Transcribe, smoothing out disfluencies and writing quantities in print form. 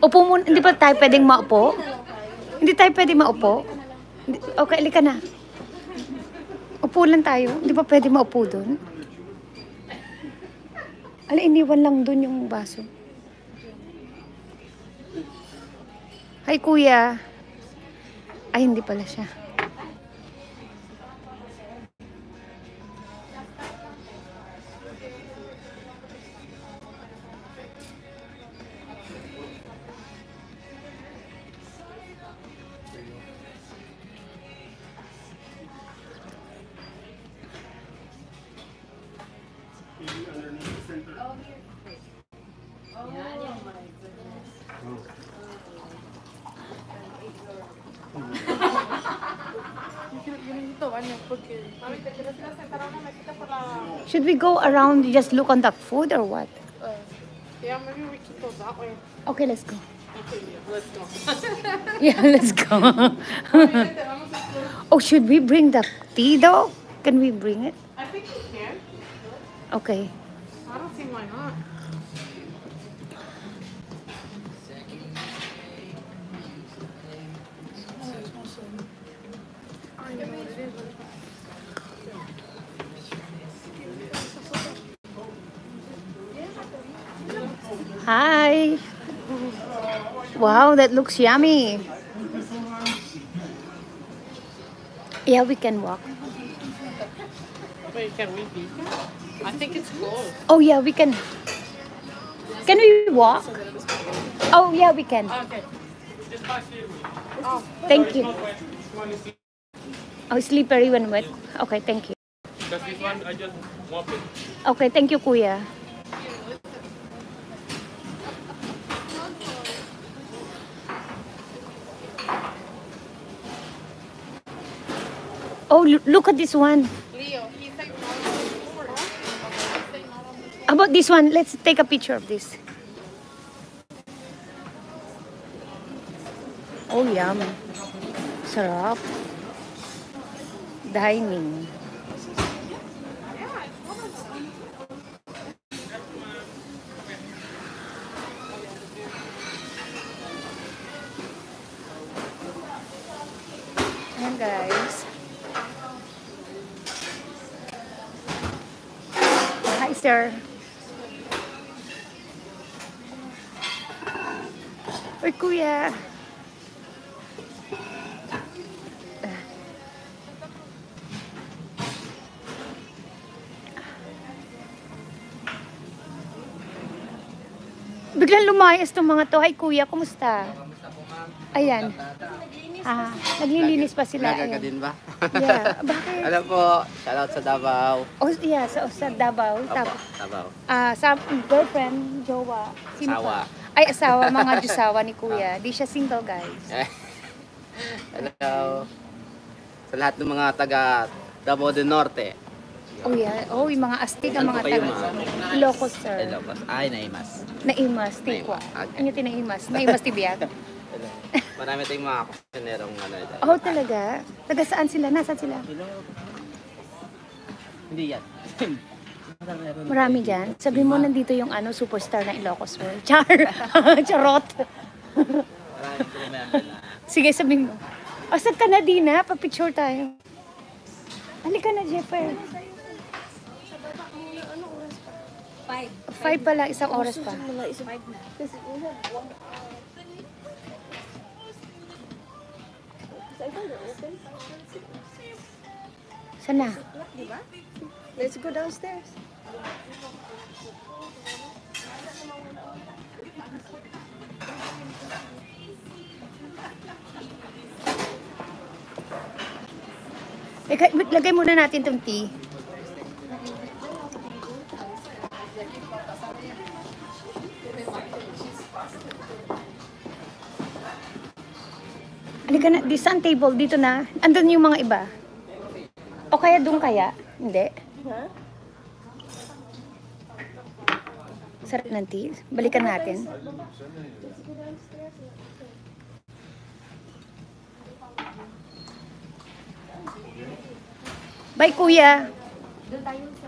Upo muna. Hindi ba tayo pwedeng maupo? Hindi tayo pwedeng maupo? Okay, halika na. Upo lang tayo. Hindi ba pwede maupo doon? Iniwan lang doon yung baso. Hi, kuya. Ay, hindi pala siya. Should we go around, just look on the food or what? Yeah, maybe we can go that way. Okay, let's go. Okay, yeah, let's go. Yeah, let's go. Oh, should we bring the tea though? Can we bring it? I think we can. Okay. I don't see why not. Hi. Wow, that looks yummy. Yeah, we can walk. Wait, can we be here? I think it's closed. Oh yeah, we can. Can we walk? Oh yeah, we can. Okay. Oh, Thank you. Oh, slippery when wet. Okay, thank you. Because this one, I just mop it. Okay, thank you, kuya. Oh, look at this one. Leo, he's like How about this one? Let's take a picture of this. Oh, yum. Sarap. Dining. Ayan, guys. Hi, sir. Uy, kuya. Biglang lumayas tong mga to. Hi, kuya. Kumusta? Ayan. Naglilinis pa sila. Vlogger ka Ayan. din ba? Yeah. Bakit? Alam po, shoutout sa Davao. Oh, yeah, sa Davao. Opo, Tapos, Davao. sa girlfriend, jowa. Sino Asawa. pa? Ay, asawa, mga jusawa ni kuya. Di siya single, guys. Hello. Sa lahat ng mga taga Davao del Norte. Oh, yeah. Oh, yung mga astig ang Saan mga po kayo, taga. ma'am? Ilocos, sir. Ilocos. Ay, naimas. Naimas, tikwa. Okay. Ano tinaimas? Naimas, tibiyag. Hello. Marami tayong mga kusinerong ano. Oh, talaga? Taga saan sila? Nasaan sila? Hindi yan. Marami dyan. Sabi mo, nandito yung superstar na Ilocos World. Char! Charot! Marami crew member na. Sige, sabihin mo. Saan ka na, Dina? Papicture tayo. Halika na, Jeffer. 5 pala, isang oras pa. Sana? Let's go downstairs. Lagay muna natin itong tea. Halika na, di saan table? Dito na. Andun yung mga iba. O kaya doon kaya? Hindi. Huh? Sarap ng tea. Balikan natin. Bye, kuya. Doon tayo sa